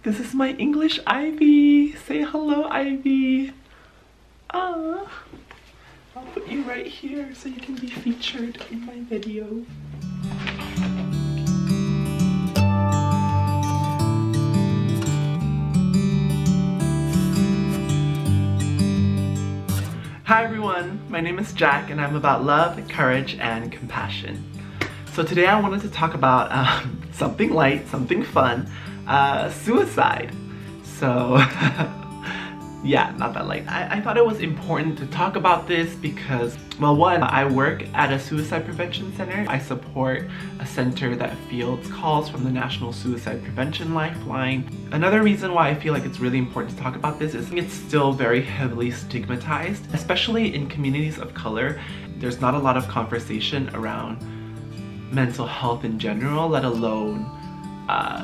This is my English Ivy. Say hello, Ivy. I'll put you right here so you can be featured in my video. Hi everyone, my name is Jack and I'm about love, courage, and compassion. So today I wanted to talk about something light, something fun, suicide. So yeah, not that light. I thought it was important to talk about this because, well, one, I work at a suicide prevention center. I support a center that fields calls from the National Suicide Prevention Lifeline. Another reason why I feel like it's really important to talk about this is it's still very heavily stigmatized, especially in communities of color. There's not a lot of conversation around mental health in general, let alone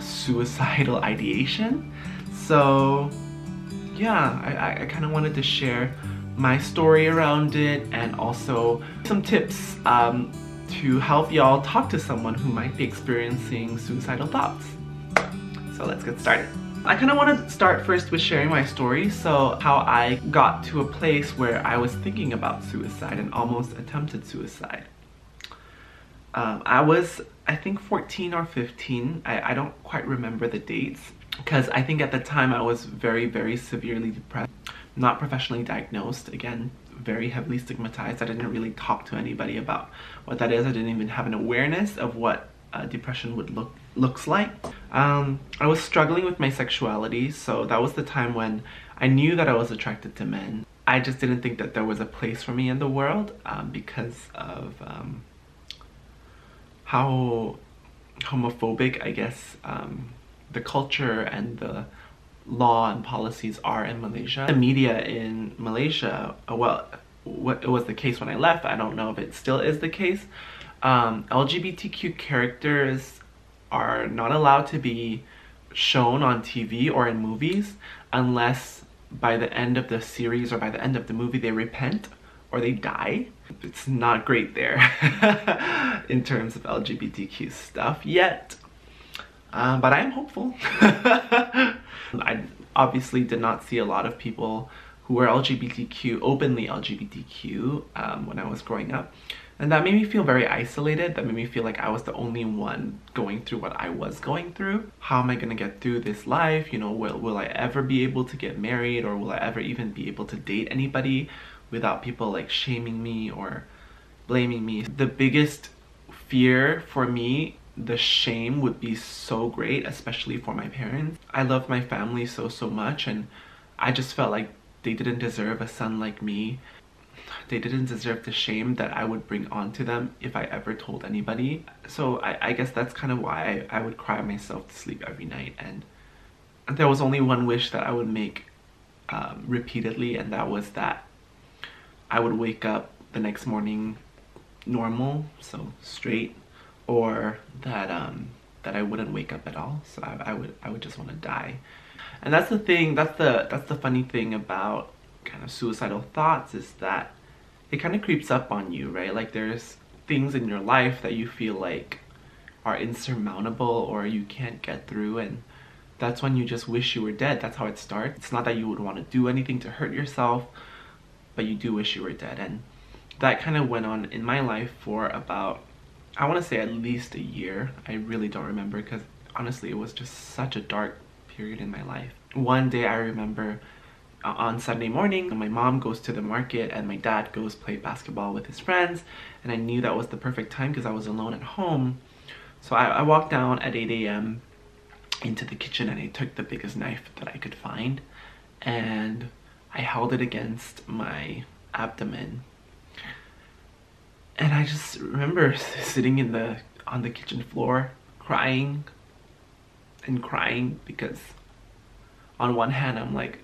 suicidal ideation. So yeah, I kind of wanted to share my story around it and also some tips to help y'all talk to someone who might be experiencing suicidal thoughts. So let's get started. I kind of want to start first with sharing my story, so how I got to a place where I was thinking about suicide and almost attempted suicide. I was, I think, 14 or 15. I don't quite remember the dates because I think at the time I was very, very severely depressed. Not professionally diagnosed, again, very heavily stigmatized. I didn't really talk to anybody about what that is. I didn't even have an awareness of what depression would looks like. I was struggling with my sexuality, so that was the time when I knew that I was attracted to men. I just didn't think that there was a place for me in the world because of how homophobic, I guess, the culture and the law and policies are in Malaysia. The media in Malaysia, well, it was the case when I left. I don't know if it still is the case. LGBTQ characters are not allowed to be shown on TV or in movies unless by the end of the series or by the end of the movie they repent or they die. It's not great there in terms of LGBTQ stuff yet. But I am hopeful. I obviously did not see a lot of people who were LGBTQ, openly LGBTQ, when I was growing up. And that made me feel very isolated. That made me feel like I was the only one going through what I was going through. How am I gonna get through this life? You know, will I ever be able to get married, or will I ever even be able to date anybody without people like shaming me or blaming me? The biggest fear for me, the shame would be so great, especially for my parents. I love my family so much, and I just felt like they didn't deserve a son like me. They didn't deserve the shame that I would bring onto them if I ever told anybody. So I guess that's kind of why I would cry myself to sleep every night. And there was only one wish that I would make repeatedly, and that was that I would wake up the next morning normal, so straight, or that that I wouldn't wake up at all. So I would just want to die. And that's the thing, that's the funny thing about kind of suicidal thoughts, is that it kind of creeps up on you, right? Like there's things in your life that you feel like are insurmountable or you can't get through, and that's when you just wish you were dead. That's how it starts. It's not that you would want to do anything to hurt yourself, but you do wish you were dead. And that kind of went on in my life for about, I want to say, at least a year. I really don't remember because honestly it was just such a dark period in my life. One day I remember on Sunday morning, my mom goes to the market and my dad goes play basketball with his friends, and I knew that was the perfect time because I was alone at home. So I walked down at 8 a.m. into the kitchen and I took the biggest knife that I could find and I held it against my abdomen. And I just remember sitting on the kitchen floor crying and crying because on one hand I'm like,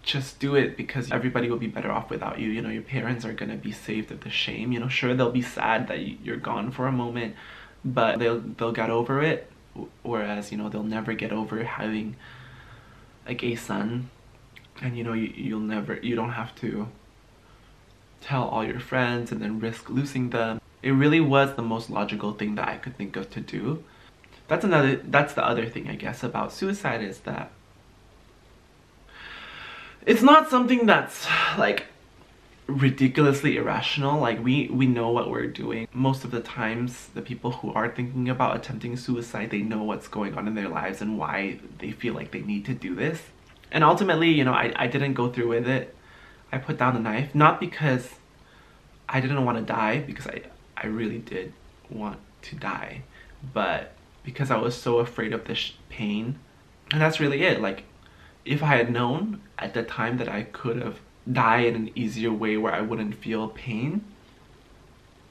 just do it because everybody will be better off without you. You know, your parents are gonna be saved of the shame. You know, sure, they'll be sad that you're gone for a moment, but they'll get over it. Whereas, you know, they'll never get over having a gay son, and you know, you don't have to tell all your friends and then risk losing them. It really was the most logical thing that I could think of to do. That's the other thing, I guess, about suicide, is that it's not something that's like ridiculously irrational. Like we know what we're doing. Most of the times, the people who are thinking about attempting suicide, they know what's going on in their lives and why they feel like they need to do this. And ultimately, you know, I didn't go through with it. I put down the knife, not because I didn't want to die, because I really did want to die, but because I was so afraid of this pain. And that's really it. Like, if I had known at the time that I could have died in an easier way where I wouldn't feel pain,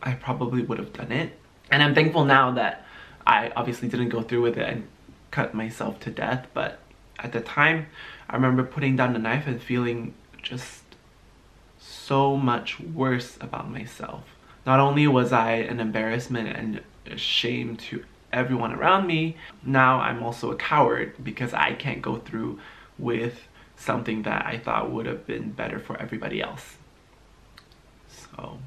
I probably would have done it. And I'm thankful now that I obviously didn't go through with it and cut myself to death, but at the time, I remember putting down the knife and feeling just so much worse about myself. Not only was I an embarrassment and a shame to everyone around me, now I'm also a coward because I can't go through with something that I thought would have been better for everybody else. So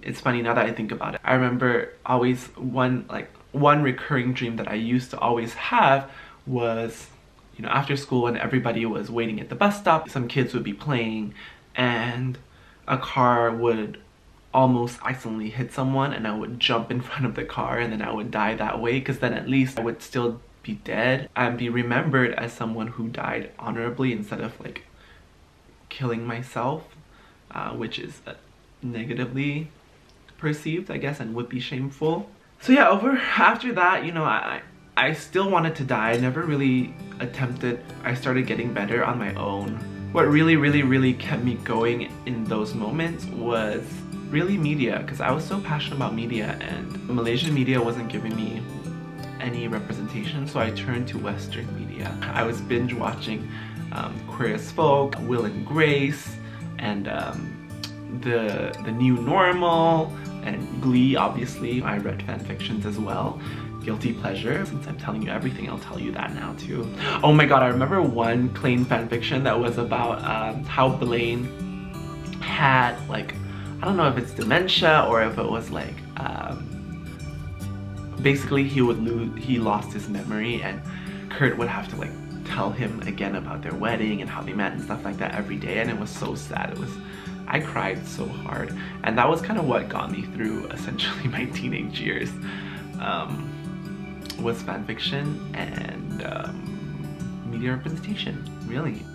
it's funny now that I think about it. I remember always one recurring dream that I used to always have was, you know, after school when everybody was waiting at the bus stop, some kids would be playing and a car would almost accidentally hit someone and I would jump in front of the car and then I would die that way, because then at least I would still be dead and be remembered as someone who died honorably instead of like killing myself, which is negatively perceived, I guess, and would be shameful. So yeah, after that, you know, I still wanted to die. I never really attempted. I started getting better on my own. What really kept me going in those moments was really media, because I was so passionate about media and Malaysian media wasn't giving me any representation, so I turned to Western media. I was binge watching Queer as Folk, Will and Grace, and the New Normal, and Glee, obviously. I read fan fictions as well. Guilty pleasure. Since I'm telling you everything, I'll tell you that now too. Oh my god, I remember one Blaine fanfiction that was about how Blaine had, like, I don't know if it's dementia or if it was like, basically he lost his memory and Kurt would have to like tell him again about their wedding and how they met and stuff like that every day, and it was so sad. I cried so hard, and that was kind of what got me through essentially my teenage years. Was fanfiction and media representation, really.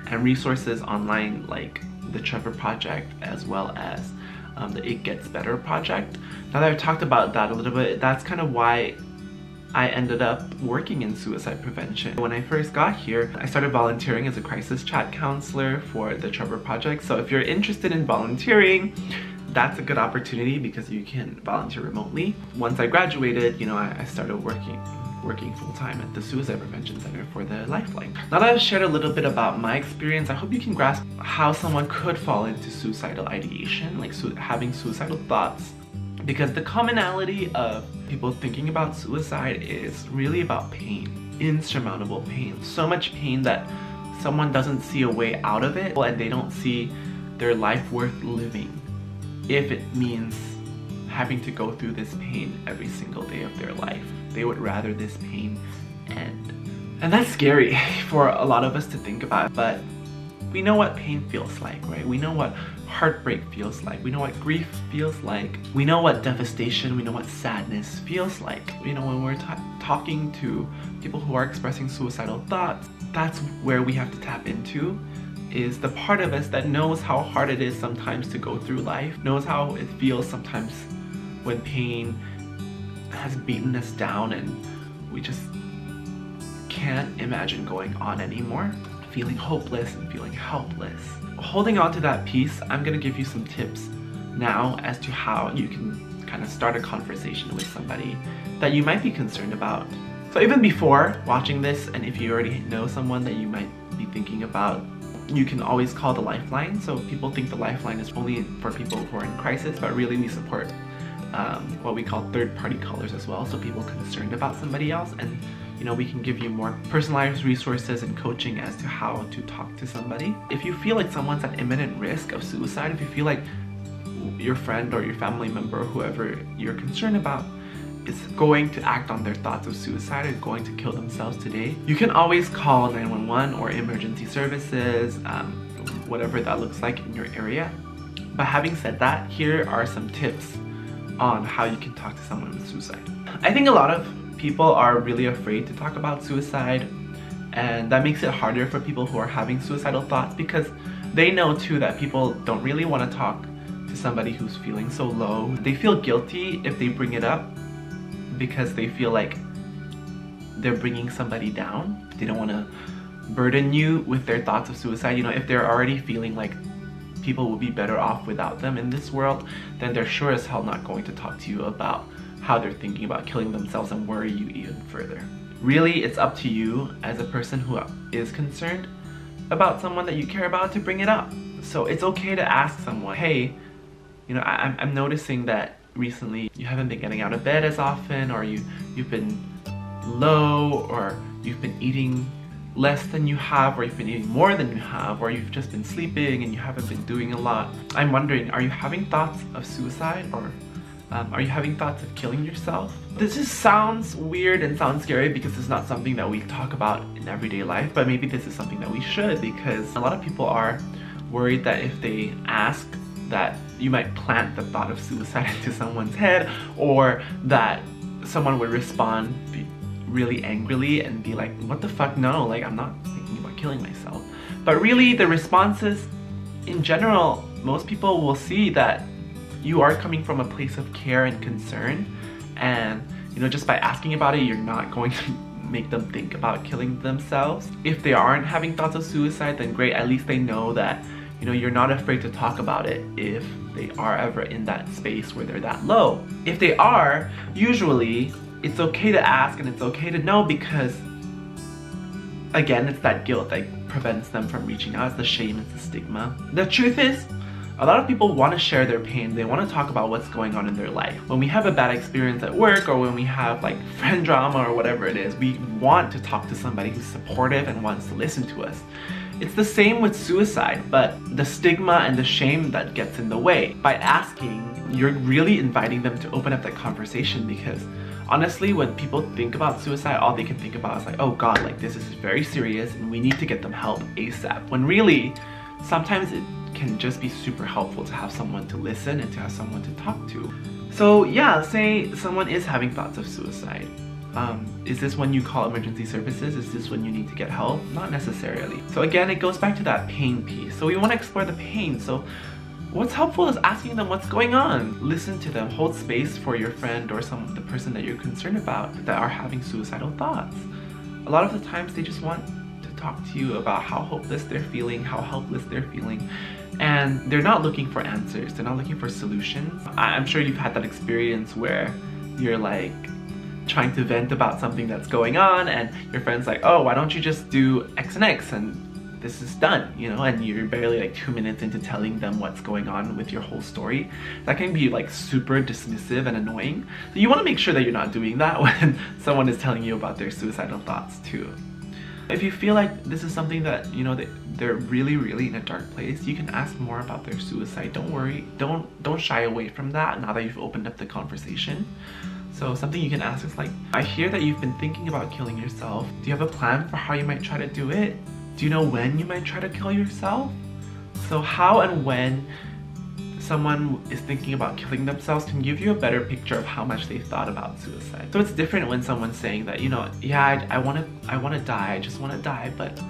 And resources online like the Trevor Project, as well as the It Gets Better Project. Now that I've talked about that a little bit, that's kind of why I ended up working in suicide prevention. When I first got here, I started volunteering as a crisis chat counselor for the Trevor Project. So if you're interested in volunteering, that's a good opportunity because you can volunteer remotely. Once I graduated, you know, I started working full-time at the Suicide Prevention Center for the Lifeline. Now that I've shared a little bit about my experience, I hope you can grasp how someone could fall into suicidal ideation, like having suicidal thoughts. Because the commonality of people thinking about suicide is really about pain, insurmountable pain. So much pain that someone doesn't see a way out of it, and they don't see their life worth living if it means having to go through this pain every single day of their life. They would rather this pain end. And that's scary for a lot of us to think about, but we know what pain feels like, right? We know what heartbreak feels like. We know what grief feels like. We know what devastation, we know what sadness feels like. You know, when we're talking to people who are expressing suicidal thoughts, that's where we have to tap into, is the part of us that knows how hard it is sometimes to go through life, knows how it feels sometimes when pain has beaten us down and we just can't imagine going on anymore, feeling hopeless and feeling helpless. Holding on to that piece, I'm gonna give you some tips now as to how you can kind of start a conversation with somebody that you might be concerned about. So even before watching this, and if you already know someone that you might be thinking about, you can always call the Lifeline. So people think the Lifeline is only for people who are in crisis, but really we support what we call third-party callers as well. So people concerned about somebody else, and you know, we can give you more personalized resources and coaching as to how to talk to somebody. If you feel like someone's at imminent risk of suicide, if you feel like your friend or your family member or whoever you're concerned about is going to act on their thoughts of suicide or going to kill themselves today, you can always call 911 or emergency services, whatever that looks like in your area. But having said that, here are some tips on how you can talk to someone with suicide. I think a lot of people are really afraid to talk about suicide, and that makes it harder for people who are having suicidal thoughts, because they know too that people don't really want to talk to somebody who's feeling so low. They feel guilty if they bring it up because they feel like they're bringing somebody down. They don't want to burden you with their thoughts of suicide. You know, if they're already feeling like people will be better off without them in this world, then they're sure as hell not going to talk to you about how they're thinking about killing themselves and worry you even further. Really, it's up to you as a person who is concerned about someone that you care about to bring it up. So it's okay to ask someone, hey, you know, I'm noticing that recently you haven't been getting out of bed as often, or you've been low, or you've been eating less than you have, or you've been eating more than you have, or you've just been sleeping and you haven't been doing a lot. I'm wondering, are you having thoughts of suicide, or are you having thoughts of killing yourself? This just sounds weird and sounds scary because it's not something that we talk about in everyday life, but maybe this is something that we should, because a lot of people are worried that if they ask, that you might plant the thought of suicide into someone's head, or that someone would respond really angrily and be like, what the fuck, no, like I'm not thinking about killing myself. But really the responses in general, most people will see that you are coming from a place of care and concern, and you know, just by asking about it, you're not going to make them think about killing themselves. If they aren't having thoughts of suicide, then great, at least they know that, you know, you're not afraid to talk about it if they are ever in that space where they're that low. If they are, usually it's okay to ask and it's okay to know, because again, it's that guilt that prevents them from reaching out. It's the shame, it's the stigma. The truth is, a lot of people want to share their pain. They want to talk about what's going on in their life. When we have a bad experience at work, or when we have like friend drama or whatever it is, we want to talk to somebody who's supportive and wants to listen to us. It's the same with suicide, but the stigma and the shame that gets in the way. By asking, you're really inviting them to open up that conversation, because honestly, when people think about suicide, all they can think about is like, oh god, like this is very serious and we need to get them help ASAP. When really, sometimes it can just be super helpful to have someone to listen and to have someone to talk to. So yeah, say someone is having thoughts of suicide. Is this when you call emergency services? Is this when you need to get help? Not necessarily. So again, it goes back to that pain piece. So we want to explore the pain. So what's helpful is asking them what's going on. Listen to them, hold space for your friend or the person that you're concerned about that are having suicidal thoughts. A lot of the times they just want to talk to you about how hopeless they're feeling, how helpless they're feeling, and they're not looking for answers, they're not looking for solutions. I'm sure you've had that experience where you're like trying to vent about something that's going on and your friend's like, oh, why don't you just do X and X and this is done, you know, and you're barely like 2 minutes into telling them what's going on with your whole story. That can be like super dismissive and annoying. So you want to make sure that you're not doing that when someone is telling you about their suicidal thoughts too. If you feel like this is something that, you know, they're really, really in a dark place, you can ask more about their suicide. Don't worry, don't shy away from that now that you've opened up the conversation. So something you can ask is like, I hear that you've been thinking about killing yourself. Do you have a plan for how you might try to do it? Do you know when you might try to kill yourself? So how and when someone is thinking about killing themselves can give you a better picture of how much they've thought about suicide. So it's different when someone's saying that, you know, yeah, I want to die, I just want to die, but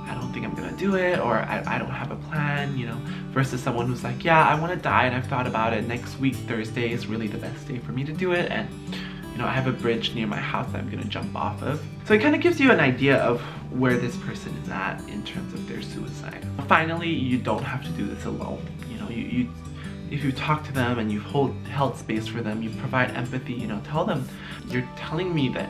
I don't think I'm gonna do it, or I don't have a plan, you know, versus someone who's like, yeah, I want to die and I've thought about it. Next week, Thursday is really the best day for me to do it, and you know, I have a bridge near my house that I'm gonna jump off of. So it kind of gives you an idea of where this person is at in terms of their suicide. Finally, you don't have to do this alone. You know, if you talk to them and you've held space for them, you provide empathy, you know, tell them, you're telling me that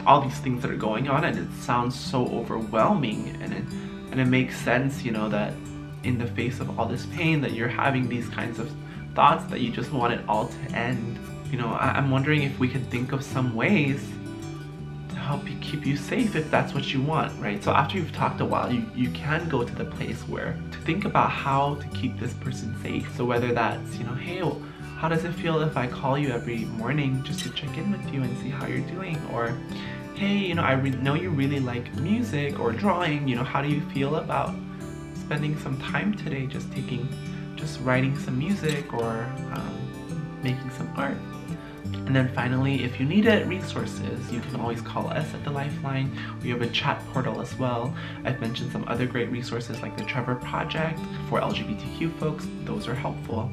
all these things that are going on and it sounds so overwhelming, and it makes sense, you know, that in the face of all this pain that you're having these kinds of thoughts that you just want it all to end. You know, I'm wondering if we can think of some ways to help you keep you safe if that's what you want, right? So after you've talked a while, you can go to the place where to think about how to keep this person safe. So whether that's, you know, hey, how does it feel if I call you every morning just to check in with you and see how you're doing? Or, hey, you know, I know you really like music or drawing, you know, how do you feel about spending some time today just writing some music or making some art? And then finally, if you needed resources, you can always call us at the Lifeline. We have a chat portal as well. I've mentioned some other great resources like the Trevor Project for LGBTQ folks. Those are helpful.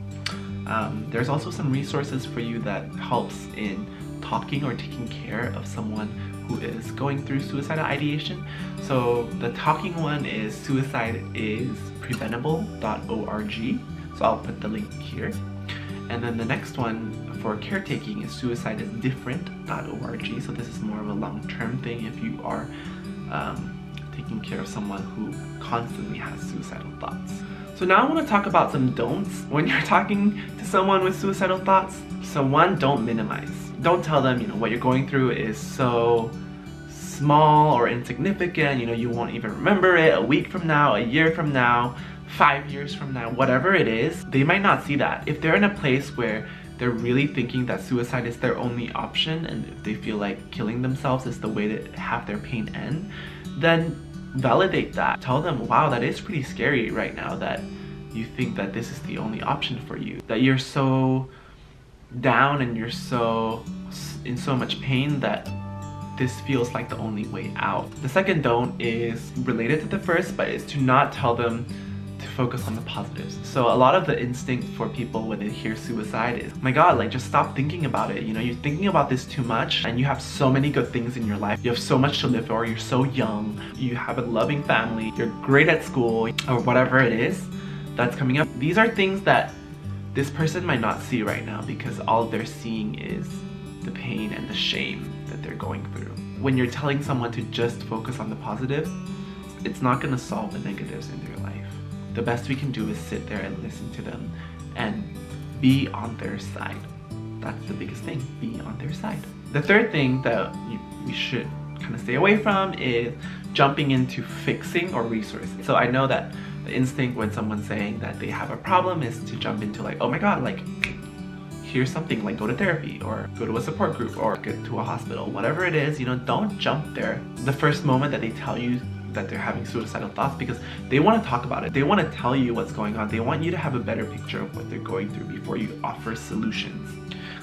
There's also some resources for you that helps in talking or taking care of someone who is going through suicidal ideation. So the talking one is suicideispreventable.org. So I'll put the link here. And then the next one for caretaking is suicideisdifferent.org. So this is more of a long-term thing if you are taking care of someone who constantly has suicidal thoughts. So now I want to talk about some don'ts when you're talking to someone with suicidal thoughts. So one, don't minimize. Don't tell them, you know, what you're going through is so small or insignificant, you know, you won't even remember it a week from now, a year from now, 5 years from now, whatever it is. They might not see that. If they're in a place where they're really thinking that suicide is their only option and if they feel like killing themselves is the way to have their pain end, then validate that. Tell them, wow, that is pretty scary right now that you think that this is the only option for you. That you're so down and you're so in so much pain that this feels like the only way out. The second don't is related to the first, but is to not tell them to focus on the positives. So a lot of the instinct for people when they hear suicide is, oh my god, like just stop thinking about it. You know, you're thinking about this too much and you have so many good things in your life. You have so much to live for, you're so young, you have a loving family, you're great at school, or whatever it is that's coming up. These are things that this person might not see right now because all they're seeing is the pain and the shame that they're going through. When you're telling someone to just focus on the positive, it's not gonna solve the negatives in their life. The best we can do is sit there and listen to them and be on their side. That's the biggest thing, be on their side. The third thing that we should kind of stay away from is jumping into fixing or resourcing. So I know that the instinct when someone's saying that they have a problem is to jump into like, oh my god, like here's something, like go to therapy or go to a support group or get to a hospital, whatever it is, you know, don't jump there the first moment that they tell you that they're having suicidal thoughts, because they want to talk about it. They want to tell you what's going on. They want you to have a better picture of what they're going through before you offer solutions.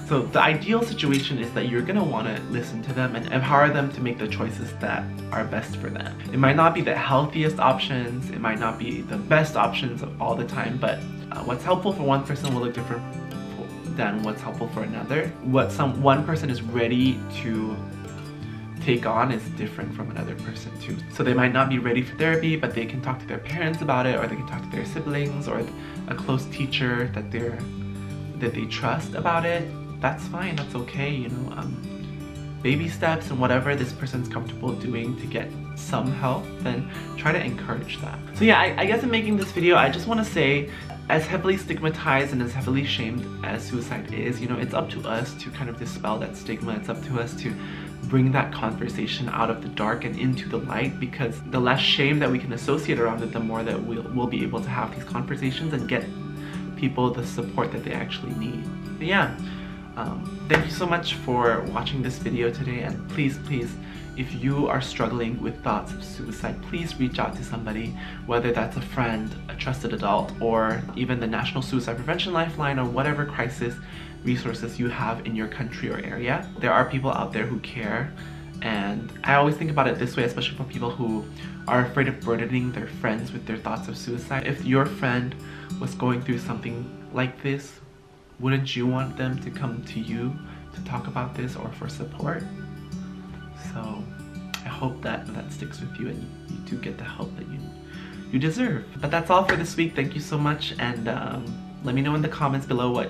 So the ideal situation is that you're gonna want to listen to them and empower them to make the choices that are best for them. It might not be the healthiest options, it might not be the best options all the time, but what's helpful for one person will look different than what's helpful for another. What one person is ready to take on is different from another person too. So they might not be ready for therapy, but they can talk to their parents about it, or they can talk to their siblings or a close teacher that they trust about it. That's fine, that's okay, you know. Baby steps and whatever this person's comfortable doing to get some help, then try to encourage that. So yeah, I guess in making this video, I just want to say, as heavily stigmatized and as heavily shamed as suicide is, you know, it's up to us to kind of dispel that stigma. It's up to us to bring that conversation out of the dark and into the light, because the less shame that we can associate around it, the more that we'll be able to have these conversations and get people the support that they actually need. But yeah, thank you so much for watching this video today, and please, if you are struggling with thoughts of suicide, please reach out to somebody, whether that's a friend, a trusted adult, or even the National Suicide Prevention Lifeline, or whatever crisis resources you have in your country or area. There are people out there who care, and I always think about it this way, especially for people who are afraid of burdening their friends with their thoughts of suicide. If your friend was going through something like this, wouldn't you want them to come to you to talk about this or for support? So I hope that sticks with you and you do get the help that you deserve. But that's all for this week. Thank you so much, and let me know in the comments below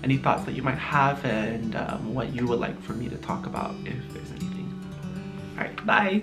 any thoughts that you might have, and what you would like for me to talk about if there's anything. Alright, bye!